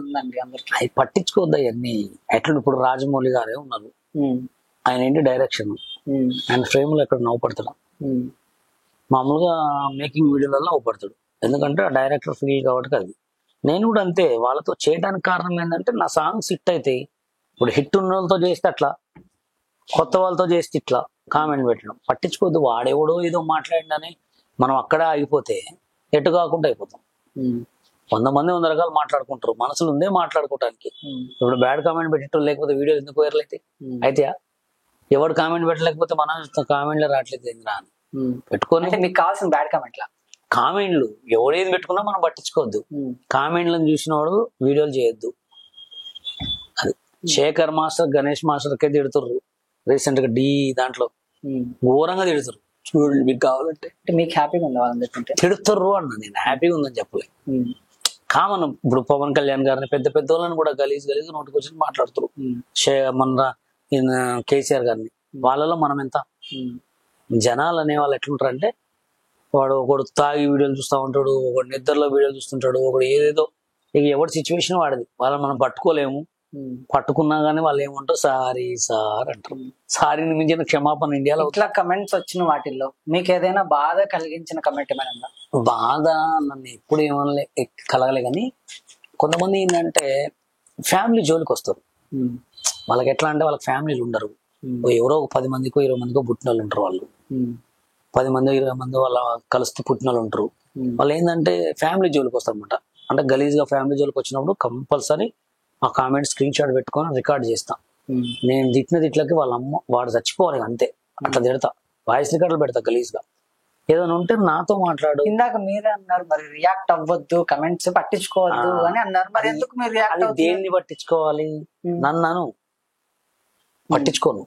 అవి పట్టించుకోవద్దు అవన్నీ. ఎట్లా ఇప్పుడు రాజమౌళి గారే ఉన్నారు, ఆయన ఏంటి డైరెక్షన్, ఆయన ఫ్రేమ్ లో ఎక్కడ నవ్వుపడతాడు. మామూలుగా మేకింగ్ వీడియోలలో నవ్వుపడతాడు, ఎందుకంటే ఆ డైరెక్టర్ ఫీల్ కాబట్టి. అది నేను కూడా అంతే. వాళ్ళతో చేయడానికి కారణం ఏంటంటే నా సాంగ్స్ హిట్ అవుతాయి. ఇప్పుడు హిట్ ఉన్న వాళ్ళతో చేస్తే అట్లా, కొత్త వాళ్ళతో చేస్తే ఇట్లా కామెంట్ పెట్టడం పట్టించుకోవద్దు. వాడెవడో ఏదో మాట్లాడిందని మనం అక్కడే ఆగిపోతే ఎటు కాకుండా అయిపోతాం. 100 మంది 100 రకాలు మాట్లాడుకుంటారు, మనసులు ఉందే మాట్లాడుకోవటానికి. ఇప్పుడు బ్యాడ్ కామెంట్ పెట్టేటోళ్ళు లేకపోతే వీడియోలు ఎందుకు వైరల్ అయితే? అయితే ఎవడు కామెంట్ పెట్టలేకపోతే మనం కామెంట్లు రావట్లేదు ఏంది రా అని పెట్టుకొని. మీకు కావాల్సిన బ్యాడ్ కామెంట్లు ఎవడేది పెట్టుకున్నా మనం పట్టించుకోవద్దు. కామెంట్లను చూసినవాడు వీడియోలు చేయొద్దు. అది శేఖర్ మాస్టర్, గణేష్ మాస్టర్కే తిడుతుర్రు రీసెంట్ గా. దాంట్లో ఘోరంగా తిడుతురు. చూడండి మీకు కావాలంటే. మీకు హ్యాపీగా ఉందా వాళ్ళని తిడుతుర్రు అన్న, నేను హ్యాపీగా ఉందని చెప్పలే. కామన్. ఇప్పుడు పవన్ కళ్యాణ్ గారిని పెద్ద పెద్ద వాళ్ళని కూడా గలీజ్ నోటికి వచ్చి మాట్లాడుతారు. మన కేసీఆర్ గారిని, వాళ్ళలో మనం ఎంత. జనాలు అనే వాళ్ళు ఎట్లుంటారంటే, ఒకడు తాగి వీడియోలు చూస్తూ ఉంటాడు, ఒకడు నిద్రలో వీడియోలు చూస్తుంటాడు, ఒకడు ఏదేదో. ఇక ఎవరి సిచ్యువేషన్ వాడిది. వాళ్ళని మనం పట్టుకోలేము. పట్టుకున్నా గానీ వాళ్ళు ఏమంటారు, సారీ సార్ అంటారు. సారీని మించిన క్షమాపణ ఇండియాలో. ఇట్లా కమెంట్స్ వచ్చిన వాటిల్లో మీకు ఏదైనా బాధ కలిగించిన కమెంట్ ఏమైనా? బాధ నన్ను ఎప్పుడు ఏమనలే, కలగలే. కానీ కొంతమంది ఏంటంటే ఫ్యామిలీ జోలికి వస్తారు. వాళ్ళకి ఎట్లా అంటే వాళ్ళకి ఫ్యామిలీలు ఉండరు. ఎవరో 10 మందికో 20 మందికో పుట్టిన వాళ్ళు ఉంటారు. వాళ్ళు 10 మంది 20 మంది వాళ్ళ కలిసి పుట్టిన వాళ్ళు ఉంటారు. వాళ్ళు ఏంటంటే ఫ్యామిలీ జోలికి వస్తారు అనమాట. అంటే గలీజ్ గా ఫ్యామిలీ జోలికి వచ్చినప్పుడు కంపల్సరీ ఆ కామెంట్ స్క్రీన్ షాట్ పెట్టుకొని రికార్డ్ చేస్తా. నేను తిట్లకి వాళ్ళ అమ్మ వాడు చచ్చిపోవాలి అంతే, అట్లా తిడతా. వాయిస్ రికార్డులు పెడతా గలీజ్ గా. ఏదైనా ఉంటే నాతో మాట్లాడు. ఇందాక మీరే అన్నారు మరి రియాక్ట్ అవ్వద్దు, కమెంట్స్ పట్టించుకోవద్దు అని అన్నారు. మరి ఎందుకు మీరు రియాక్ట్ అది దేన్ని పట్టించుకోవాలి? నన్ను పట్టించుకోను.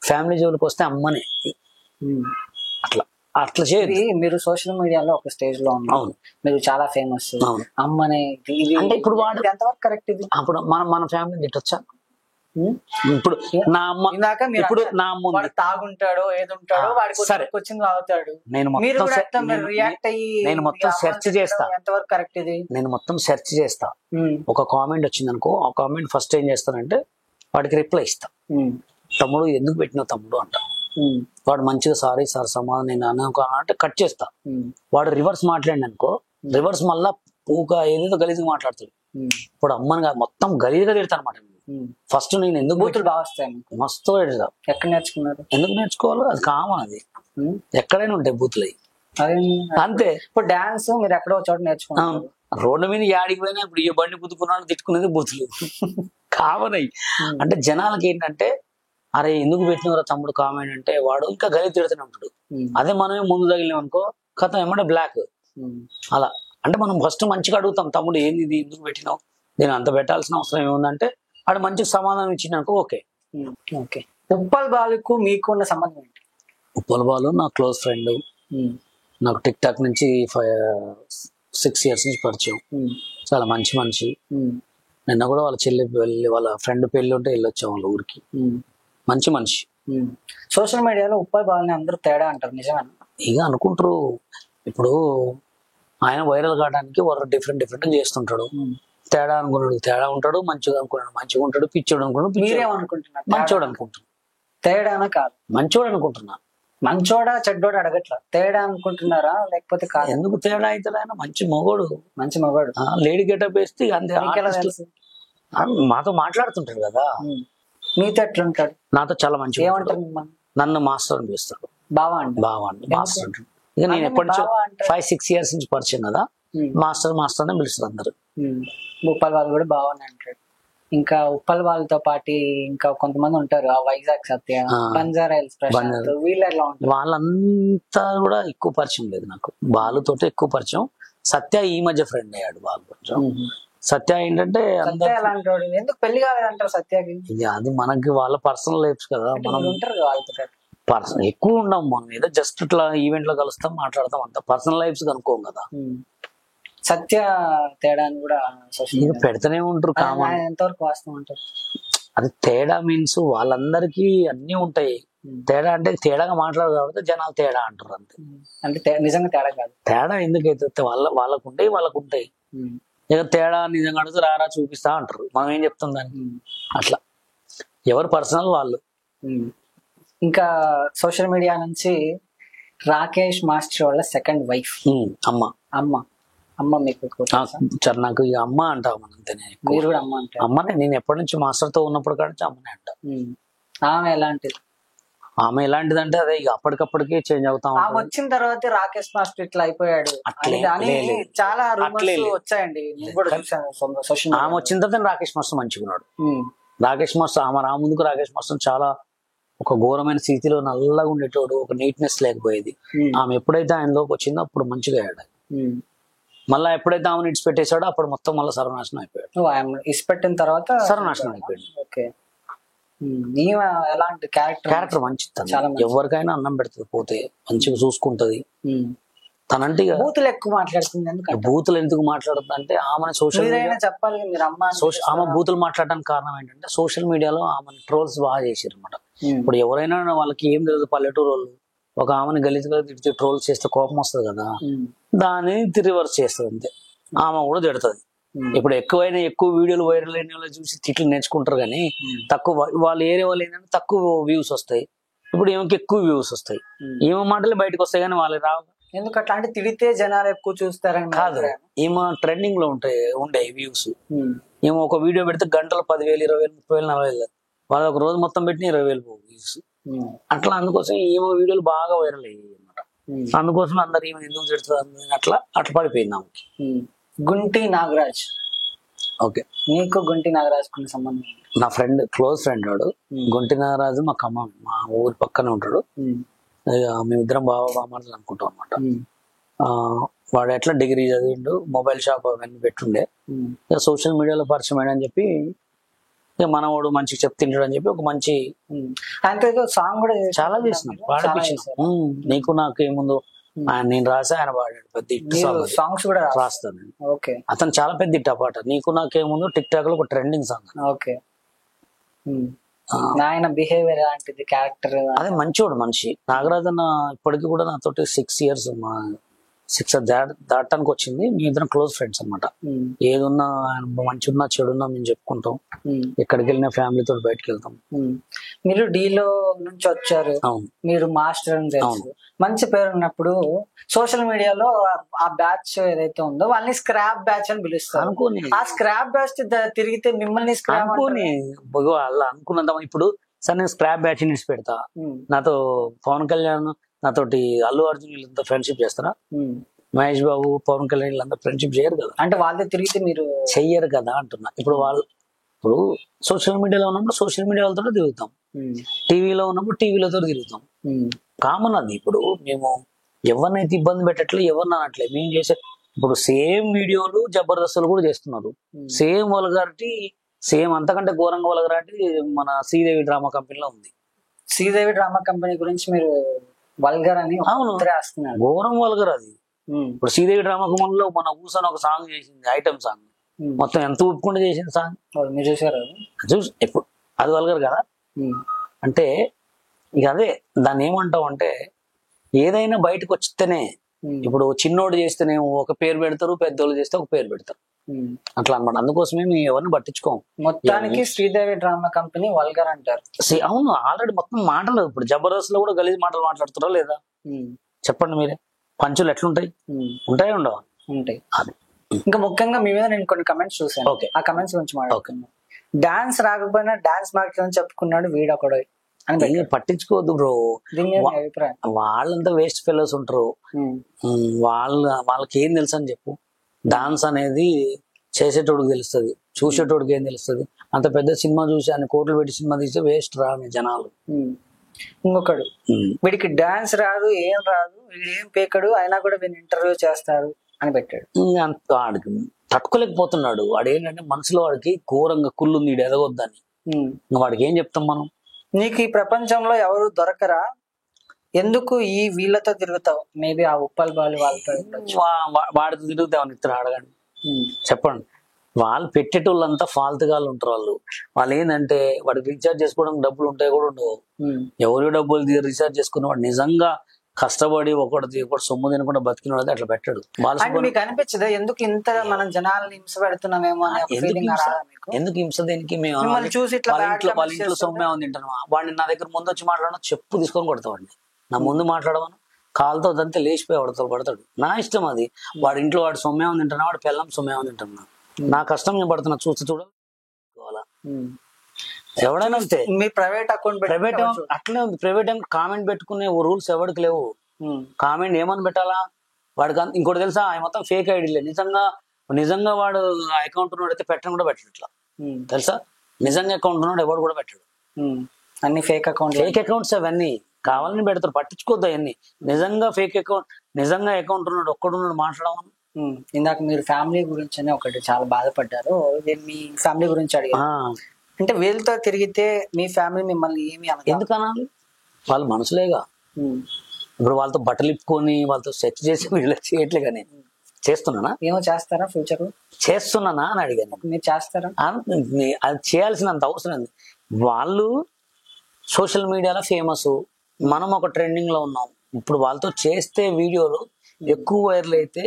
ఫ్యామిలీ జోలికి వస్తే అమ్మనే. అట్లా అట్లా చేయదు. మీరు సోషల్ మీడియాలో ఒక స్టేజ్ లో ఉన్నారు, మీరు చాలా ఫేమస్, అమ్మనే అంటే ఇప్పుడు వాడు ఎంతవరకు కరెక్ట్ ఇది? అప్పుడు మన ఫ్యామిలీ తిట్టొచ్చా? ఇప్పుడు నా అమ్మ, ఇప్పుడు నా అమ్మ ఉంది, తాగుంటాడో ఏదుంటాడో వాడికి వచ్చింది అవుతాడు. నేను మొత్తం సెర్చ్ చేస్తా. ఎంతవరకు కరెక్ట్ ఇది? నేను మొత్తం సెర్చ్ చేస్తా. ఒక కామెంట్ వచ్చింది అనుకో, ఆ కామెంట్ ఫస్ట్ ఏం చేస్తానంటే వాడికి రిప్లై ఇస్తా. తమ్ముడు ఎందుకు పెట్టినావు తమ్ముడు అంట. వాడు మంచిగా సారీ సార్ సమాధానం నేను అంటే కట్ చేస్తా. వాడు రివర్స్ మాట్లాడి అనుకో, రివర్స్ మళ్ళా పూక ఏదేదో గలీజ్గా మాట్లాడుతాడు. ఇప్పుడు అమ్మని మొత్తం గలీజ్గా తిడతా అనమాట. ఫస్ట్ నేను ఎందుకు బూతులు బాగా వస్తాయి, మస్తు పెడతా. ఎక్కడ నేర్చుకున్నారు? ఎందుకు నేర్చుకోవాలి? అది కామన్, అది ఎక్కడైనా ఉంటాయి బూతులు. అంతే. ఇప్పుడు డాన్స్ మీరు ఎక్కడో చోట నేర్చుకున్నాను. రోడ్డు మీద యాడికి పోయినా ఇప్పుడు ఈ బండి పుతుకున్నాను తిట్టుకునేది బూతులు కామన్ అయ్యి. అంటే జనాలకి ఏంటంటే అరే ఎందుకు పెట్టినవరా తమ్ముడు కామెంట్ అంటే వాడు ఇంకా గలీజ్ తిడుతూనే ఉంటాడు. అదే మనమే ముందు తగిలినాం అనుకో కథ ఏమంటే బ్లాక్. అలా అంటే మనం ఫస్ట్ మంచిగా అడుగుతాం, తమ్ముడు ఏంది ఇది ఎందుకు పెట్టినావు, నేను అంత పెట్టాల్సిన అవసరం ఏముందంటే ఆడు మంచిగా సమాధానం ఇచ్చినాక ఓకే. ఓకే. ఉప్పల్ బాలుకు మీకు ఉన్న సంబంధం ఏంటి? ఉప్పల్ బాలు నా క్లోజ్ ఫ్రెండ్. నాకు టిక్ టాక్ నుంచి 6 years నుంచి పరిచయం. చాలా మంచి మనిషి. నిన్న కూడా వాళ్ళ చెల్లి వెళ్ళి వాళ్ళ ఫ్రెండ్ పెళ్లి ఉంటే వెళ్ళొచ్చాం వాళ్ళ ఊరికి. మంచి మనిషి. సోషల్ మీడియాలో ఉప్పల్ బాలుని అందరూ తేడా అంటారు, నిజమేనా? ఇక అనుకుంటారు. ఇప్పుడు ఆయన వైరల్ కావడానికి వాళ్ళు డిఫరెంట్ చేస్తుంటాడు. తేడా అనుకున్నాడు తేడా ఉంటాడు, మంచిగా అనుకున్నాడు మంచిగా ఉంటాడు, పిచ్చోడు అనుకున్నాడు మంచోడు అనుకుంటున్నాడు. తేడానా కాదు, మంచోడు అనుకుంటున్నా. మంచోడా చెడ్డోడా అడగట్లా, తేడా అనుకుంటున్నారా లేకపోతే కాదు? ఎందుకు తేడా అవుతాడు? ఆయన మంచి మొగోడు. లేడీ గెటప్ వేస్తే అంతే. మాతో మాట్లాడుతుంటాడు కదా. మీతో ఎట్లుంటాడు? నాతో చాలా మంచిగా. ఏమంటారు? నన్ను మాస్టర్ అని పిలుస్తాడు. బావా అండి మాస్టర్ అంటాడు. ఇక నేను ఎప్పటి నుంచో 5-6 years నుంచి పరిచయం కదా, మాస్టర్ అని పిలుస్తారు అందరు. ఉప్పల్ వాళ్ళు కూడా బాగుంది అంటాడు. ఇంకా ఉప్పల్ వాళ్ళతో పాటు ఇంకా కొంతమంది ఉంటారు, ఆ వైజాగ్ సత్య, బంజారా హిల్స్ ప్రశాంత్, వాళ్ళంతా కూడా ఎక్కువ పరిచయం లేదు నాకు. బాలుతో ఎక్కువ పరిచయం. సత్య ఈ మధ్య ఫ్రెండ్ అయ్యాడు బాలు కొంచెం. సత్య ఏంటంటే ఎందుకు పెళ్లి కాలేదంటారు సత్యకి? అది మనకి వాళ్ళ పర్సనల్ లైఫ్స్ కదా, మనం ఉంటారు వాళ్ళతో ఎక్కువ ఉండం. మనం ఏదో జస్ట్ ఇట్లా ఈవెంట్ లో కలుస్తాం మాట్లాడతాం, అంత పర్సనల్ లైఫ్స్ కనుక్కోం కదా. సత్య తేడా అని కూడా పెడతానే ఉంటారు. ఎంతవరకు వాస్తవం అంటారు? అది తేడా మీన్స్ వాళ్ళందరికీ అన్ని ఉంటాయి. తేడా అంటే తేడాగా మాట్లాడదు కాబట్టి జనాలు తేడా అంటారు అంతే. అంటే నిజంగా తేడా కాదు. తేడా ఎందుకైతే వాళ్ళకు ఉంటాయి. ఇక తేడా నిజంగా అడిగితే రారా చూపిస్తా అంటారు, మనం ఏం చెప్తాం దానికి. అట్లా ఎవరు పర్సనల్ వాళ్ళు. ఇంకా సోషల్ మీడియా నుంచి రాకేష్ మాస్టర్ వాళ్ళ సెకండ్ వైఫ్ అమ్మ మీకు నాకు ఇక అమ్మ అంటావు అంతేనే. మీరు కూడా అమ్మ అంటే అమ్మనే. నేను ఎప్పటి నుంచి మాస్టర్ తో ఉన్నప్పుడు కానీ అమ్మనే అంట. ఆమె ఎలాంటిది? ఆమె ఎలాంటిదంటే అదే ఇక అప్పటికప్పటికే చేంజ్ అవుతాం. ఆమె వచ్చిన తర్వాత రాకేష్ మాస్టర్ ఇట్లా అయిపోయాడు చాలా వచ్చాయండి. ఆమె వచ్చిన తర్వాత రాకేష్ మాస్టర్ మంచిగున్నాడు. రాకేష్ మాస్టర్ ఆమె ముందుకు రాకేష్ మాస్టర్ చాలా ఒక ఘోరమైన స్థితిలో నల్లగా ఉండేటోడు, ఒక నీట్నెస్ లేకపోయేది. ఆమె ఎప్పుడైతే ఆయనలోకి వచ్చిందో అప్పుడు మంచిగా అయ్యాడు. మళ్ళీ ఎప్పుడైతే ఆమెను ఇడిచిపెట్టేశాడో అప్పుడు మొత్తం మళ్ళీ సర్వనాశనం అయిపోయాడు. ఇడిచిపెట్టిన తర్వాత సర్వనాశనం అయిపోయాడు. ఎలాంటి క్యారెక్టర్ మంచిది. ఎవరికైనా అన్నం పెడుతుంది, పోతే మంచిగా చూసుకుంటది. తనంటే బూతులు ఎక్కువ మాట్లాడుతుంది. బూతులు ఎందుకు మాట్లాడుతుంది అంటే ఆమె సోషల్ చెప్పాలి. ఆమె బూతులు మాట్లాడడానికి కారణం ఏంటంటే సోషల్ మీడియాలో ఆమెను ట్రోల్స్ బాగా చేసారు అనమాట. ఇప్పుడు ఎవరైనా వాళ్ళకి ఏం తెలియదు, పల్లెటూరు వాళ్ళు ఒక ఆమెను గలీజ్గా తిడితే ట్రోల్స్ చేస్తే కోపం వస్తుంది కదా, దాన్ని రివర్స్ చేస్తుంది అంతే. ఆమె కూడా తిడుతుంది. ఇప్పుడు ఎక్కువ వీడియోలు వైరల్ అయిన వాళ్ళు చూసి తిట్లు నేర్చుకుంటారు, కానీ తక్కువ వాళ్ళ ఏరియా వాళ్ళు ఏంటంటే తక్కువ వ్యూస్ వస్తాయి. ఇప్పుడు ఏమకి ఎక్కువ వ్యూస్ వస్తాయి, ఏమో మాటలు బయటకు వస్తాయి కానీ వాళ్ళు రావు. ఎందుకు అట్లా అంటే? తిడితే జనాలు ఎక్కువ చూస్తారని కాదు, ఏమో ట్రెండింగ్ లో ఉండే వ్యూస్. ఏమో ఒక వీడియో పెడితే గంటలు 10,000, 20,000, 30,000, 40,000, వాళ్ళు ఒక రోజు మొత్తం పెట్టిన 20,000 వ్యూస్. అట్లా అందుకోసం ఏమో వీడియోలు బాగా వైరల్ అయ్యాయి అన్నమాట. అందుకోసం అందరు ఏమో ఎందుకు తిడుతుంది అట్లా పడిపోయింది ఆమెకి. గుంటి నాగరాజ్. ఓకే. నీకు గుంటి నాగరాజ్ కు సంబంధం? నా ఫ్రెండ్, క్లోజ్ ఫ్రెండ్ వాడు. గుంటి నాగరాజు మా ఊరి పక్కనే ఉంటాడు. మేమిద్దరం బాగా బామాటలు అనుకుంటాం అనమాట. వాడు ఎట్లా డిగ్రీ చదివిండు, మొబైల్ షాప్ అవన్నీ పెట్టుండే, ఇక సోషల్ మీడియాలో పరిచయం అని చెప్పి ఇక మనవాడు మంచిగా చెప్తుంటాడు అని చెప్పి ఒక మంచి సాంగ్ కూడా చాలా చేసినాం, పాడిపించినాం. నీకు నాకు ఏముందో నేను రాసా, ఆయన పాడాడు. పెద్ద హిట్ సాంగ్స్ కూడా రాస్తాను. అతను చాలా పెద్ద హిట్ ఆ పాట. నీకు నాకేముందో టిక్ టాక్ లో ఒక ట్రెండింగ్ సాంగ్. ఓకే, ఆయన బిహేవియర్ లాంటిది, క్యారెక్టర్ అదే మంచోడు మనిషి. నాగరాజు అన్న ఇప్పటికి కూడా నాతోటి 6 years, 6 దాటానికి వచ్చింది. మీ ఇద్దరం క్లోజ్ ఫ్రెండ్స్ అనమాట. ఏదున్నా మంచి ఉన్నా చెడున్నా మేము చెప్పుకుంటాం. ఎక్కడికి వెళ్ళినా ఫ్యామిలీతో బయటకు వెళ్తాం. మీరు డీలో నుంచి వచ్చారు, మీరు మాస్టర్ అని తెలుసు, మంచి పేరు ఉన్నప్పుడు సోషల్ మీడియాలో ఆ బ్యాచ్ ఏదైతే ఉందో వాళ్ళని స్క్రాప్ బ్యాచ్ అని పిలుస్తారు. అనుకోని ఆ స్క్రాప్ బ్యాచ్ తిరిగితే మిమ్మల్ని స్క్రాప్ అనుకోని వాళ్ళ అనుకున్నంత. ఇప్పుడు సార్ నేను స్క్రాప్ బ్యాచ్ నుంచి పెడతా, నాతో పవన్ కళ్యాణ్, నాతోటి అల్లు అర్జున్ వీళ్ళంతా ఫ్రెండ్షిప్ చేస్తారా? మహేష్ బాబు, పవన్ కళ్యాణ్ వీళ్ళంతా ఫ్రెండ్షిప్ చేయరు కదా. అంటే వాళ్ళతో తిరిగితే మీరు చెయ్యరు కదా అంటున్నా. ఇప్పుడు ఇప్పుడు సోషల్ మీడియాలో ఉన్నప్పుడు సోషల్ మీడియా వాళ్ళతో తిరుగుతాం, టీవీలో ఉన్నప్పుడు టీవీలతో తిరుగుతాం. కామన్ అది. ఇప్పుడు మేము ఎవరినైతే ఇబ్బంది పెట్టట్లే, ఎవరిని అనట్లే. మేము చేసే ఇప్పుడు సేమ్ వీడియోలు జబర్దస్తులు కూడా చేస్తున్నారు. సేమ్ వల్గారిటీ, సేమ్ అంతకంటే ఘోరంగా వల్గారిటీ మన శ్రీదేవి డ్రామా కంపెనీలో ఉంది. శ్రీదేవి డ్రామా కంపెనీ గురించి మీరు వల్గర్ అని రాస్తున్నారు. ఘోరం వల్గర్ అది. ఇప్పుడు శ్రీదేవి డ్రామా కంపెనీలో మన ఊసని ఒక సాంగ్ చేసింది, ఐటమ్ సాంగ్, మొత్తం ఎంత ఒప్పుకుండా చేసింది సాంగ్. మీరు చూసారు? ఎప్పుడు అది వల్గర్ కదా. అంటే ఇక అదే దాన్ని ఏమంటాం అంటే, ఏదైనా బయటకు వచ్చితేనే. ఇప్పుడు చిన్నోడు చేస్తేనేమో ఒక పేరు పెడతారు, పెద్దోళ్ళు చేస్తే ఒక పేరు పెడతారు, అట్లా అనమాట. అందుకోసమే మేము ఎవరిని పట్టించుకోం. మొత్తానికి శ్రీదేవి డ్రామా కంపెనీ వల్గర్ అంటారు. అవును, ఆల్రెడీ మొత్తం మాటలు. ఇప్పుడు జబర్దస్త్ లో కూడా గలీజ్ మాటలు మాట్లాడుతారా లేదా చెప్పండి మీరే. పంచులు ఎట్లుంటాయి? ఉంటాయి, ఉండవా? ఉంటాయి. ఇంకా ముఖ్యంగా మీ మీద నేను కొన్ని కమెంట్స్ చూసాను. ఆ కమెంట్స్ గురించి మాట్లాడుతున్నాను. డాన్స్ రాకపోయినా డాన్స్ మాట్లాడని చెప్పుకున్నాడు వీడొకడు అని పట్టించుకోవద్దు బ్రో. వాళ్ళంతా వేస్ట్ ఫెలోస్ ఉంటారు. వాళ్ళకి ఏం తెలుసు అని చెప్పు. డాన్స్ అనేది చేసేటోడికి తెలుస్తుంది, చూసేటోడికి ఏం తెలుస్తుంది. అంత పెద్ద సినిమా చూసి అన్ని కోట్లు పెట్టి సినిమా తీస్తే వేస్ట్ రాని జనాలు. ఇంకొకడు వీడికి డాన్స్ రాదు, ఏం రాదు, వీడు ఏం పేకడు, అయినా కూడా వీడిని ఇంటర్వ్యూ చేస్తారు అని పెట్టాడు. వాడికి తట్టుకోలేకపోతున్నాడు. వాడు ఏంటంటే మనసులో వాడికి ఘోరంగా కుళ్ళుంది, వీడు ఎదగొద్దని. వాడికి ఏం చెప్తాం మనం? నీకు ఈ ప్రపంచంలో ఎవరు దొరకరా, ఎందుకు ఈ వీళ్ళతో తిరుగుతావు? మేబీ ఆ ఉప్పల్ బాలు వాళ్ళతో వాడితో తిరుగుతామని ఇతను అడగండి, చెప్పండి. వాళ్ళు పెట్టేటోళ్ళంతా ఫాల్తుగాళ్ళు ఉంటారు. వాళ్ళు ఏంటంటే వాడికి రీఛార్జ్ చేసుకోవడానికి డబ్బులు ఉంటాయి కూడా ఉండవు. ఎవరి డబ్బులు రీఛార్జ్ చేసుకున్న వాడు నిజంగా కష్టపడి ఒకటి సొమ్ము తినకుండా బతికినోడు అట్లా పెట్టాడు. మీకు అనిపించదా ఎందుకు ఇంత మనం జనాలను హింస పెడుతున్నామేమో? ఎందుకు హింస? దేనికి? మేము వాళ్ళ ఇంట్లో సొమ్మే ఉంది తింటాను. వాడిని నా దగ్గర ముందు వచ్చి మాట్లాడడం చెప్పు తీసుకొని కొడతావాడిని. నా ముందు మాట్లాడమను, కాలుతో దంతే లేచిపోయి పడతాడు. నా ఇష్టం అది. వాడి ఇంట్లో వాడు సొమ్మే ఉంది తింటున్నా, వాడు పిల్లం సొమ్మే ఉంది తింటున్నా. నా కష్టం నేను పడుతున్నా, చూడాలి. ఎవడైనా అంతే. మీ ప్రైవేట్ అకౌంట్ అట్లే ఉంది. ప్రైవేట్ కామెంట్ పెట్టుకునే రూల్స్ ఎవరికి లేవు. కామెంట్ ఏమని పెట్టాలా? వాడికి ఇంకోటి తెలుసా, ఆయన మొత్తం ఫేక్ ఐడీలే. నిజంగా వాడు అకౌంట్ ఉన్నాడు అయితే పెట్టడం కూడా పెట్టడు. ఇట్లా తెలుసా, నిజంగా అకౌంట్ ఉన్నాడు ఎవడు కూడా పెట్టాడు. అన్ని ఫేక్ అకౌంట్స్ అవన్నీ కావాలని పెడతారు. పట్టించుకోద్దు అవన్నీ. నిజంగా ఫేక్ అకౌంట్, నిజంగా అకౌంట్ ఉన్నాడు ఒక్కడున్నాడు మాట్లాడమని. ఇందాక మీరు ఫ్యామిలీ గురించి ఒకటి చాలా బాధపడ్డారు. మీ ఫ్యామిలీ గురించి అడిగా. అంటే వీళ్ళతో తిరిగితే మీ ఫ్యామిలీ మిమ్మల్ని ఏమి ఎందుకనాలి? వాళ్ళు మనసులేగా. ఇప్పుడు వాళ్ళతో బట్టలు ఇప్పుకొని వాళ్ళతో సెట్ చేసి వీళ్ళు చేయట్లేగా. నేను చేస్తున్నానా? ఏమో చేస్తారా ఫ్యూచర్? చేస్తున్నానా అని అడిగాను. మీరు చేస్తారా? అది చేయాల్సినంత అవసరం ఉంది. వాళ్ళు సోషల్ మీడియాలో ఫేమస్, మనం ఒక ట్రెండింగ్ లో ఉన్నాం. ఇప్పుడు వాళ్ళతో చేస్తే వీడియోలు ఎక్కువ వైరల్ అయితే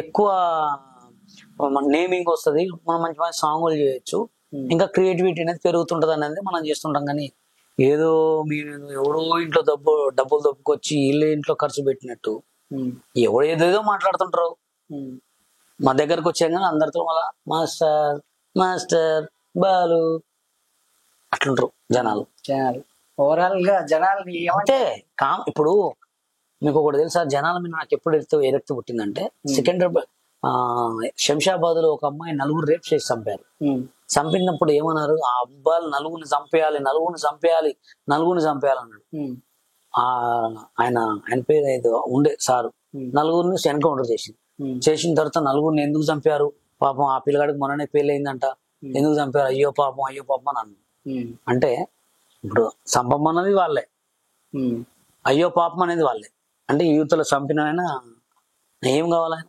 ఎక్కువ నేమింగ్ వస్తుంది, మనం మంచి మంచి సాంగులు చేయొచ్చు, ఇంకా క్రియేటివిటీ అనేది పెరుగుతుంటది అనేది మనం చేస్తుంటాం. కానీ ఏదో మీరు ఎవడో ఇంట్లో డబ్బులు దొప్పుకొచ్చి వీళ్ళ ఇంట్లో ఖర్చు పెట్టినట్టు ఎవడో ఏదేదో మాట్లాడుతుంటారు. మా దగ్గరకు వచ్చాం కానీ అందరితో మళ్ళా మాస్టర్ మాస్టర్ బాలు అట్లుంటారు జనాలు. ఓవరాల్ గా జనాలు అంటే ఇప్పుడు మీకు ఒకటి తెలుసా, జనాల మీద నాకు ఎప్పుడు ఎరక్తి పుట్టిందంటే, సికింద్రాబాద్ శంషాబాద్ లో ఒక అమ్మాయి 4 రేప్ చేసి చంపారు. చంపినప్పుడు ఏమన్నారు, ఆ అబ్బాయిలు నలుగురిని చంపేయాలి అన్నాడు. ఆయన ఆయన పేరు ఏదో ఉండే సారు నలుగురిని ఎన్కౌంటర్ చేసిన తర్వాత నలుగురిని ఎందుకు చంపారు పాపం ఆ పిల్లగాడికి మొన్ననే పెళ్ళయిందంట ఎందుకు చంపారు అయ్యో పాపం అని అన్న. అంటే ఇప్పుడు సంపమన్నది వాళ్ళే, అయ్యో పాపం అనేది వాళ్ళే. అంటే యూత్లో చంపిన ఆయన ఏం కావాలి ఆయన?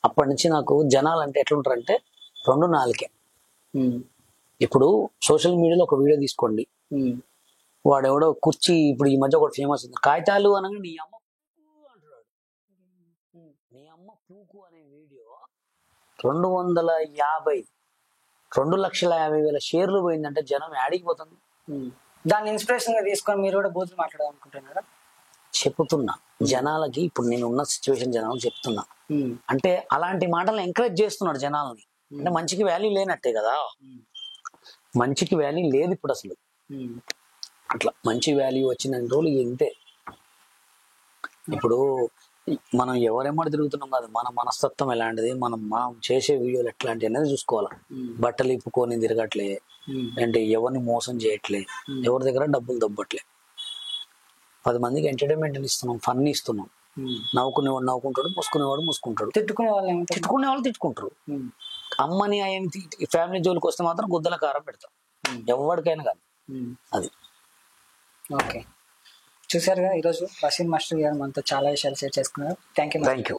అప్పటి నుంచి నాకు జనాలు అంటే ఎట్లుంటారంటే 2 నాలుకే. ఇప్పుడు సోషల్ మీడియాలో ఒక వీడియో తీసుకోండి, వాడెవడో కుర్చీ, ఇప్పుడు ఈ మధ్య ఒకటి ఫేమస్ ఉంది, కాగితాలు అనగా నీ అమ్మ పూకు అంటున్నాడు. నీ అమ్మ పూకు అనే వీడియో 250,000 షేర్లు పోయిందంటే జనం యాడికి పోతుంది? దాన్ని ఇన్స్పిరేషన్ గా తీసుకొని మీరు కూడా బూతులు మాట్లాడాలనుకుంటున్నారా? చెప్తున్నా జనాలకి, ఇప్పుడు నేను ఉన్న సిచ్యువేషన్ జనాలకు చెప్తున్నా. అంటే అలాంటి మాటలు ఎంకరేజ్ చేస్తున్నాడు జనాలని. అంటే మంచికి వాల్యూ లేనట్టే కదా, మంచికి వాల్యూ లేదు ఇప్పుడు అసలు. అట్లా మంచి వాల్యూ వచ్చిన రోజులు ఇంతే. ఇప్పుడు మనం ఎవరెమ్మడి తిరుగుతున్నాం కాదు, మన మనస్తత్వం ఎలాంటిది, మనం చేసే వీడియోలు ఎట్లాంటి అనేది చూసుకోవాలి. బట్టలు ఇప్పుకొని తిరగట్లే, అంటే ఎవరిని మోసం చేయట్లే, ఎవరి దగ్గర డబ్బులు దబ్బట్లే, 10 మందికి ఎంటర్టైన్మెంట్ ఇస్తున్నాం, ఫన్ ఇస్తున్నాం. నవ్వుకునేవాడు నవ్వుకుంటాడు, మూసుకుంటాడు. తిట్టుకునే వాళ్ళు తిట్టుకుంటారు. అమ్మని ఆయన ఫ్యామిలీ జోలికి వస్తే మాత్రం గుద్దల కారం పెడతాం, ఎవరికైనా కాదు. అది ఓకే. చూసారుగా ఈరోజు బషీర్ మాస్టర్ గారు మనతో చాలా విషయాలు షేర్ చేసుకున్నారు. Thank you.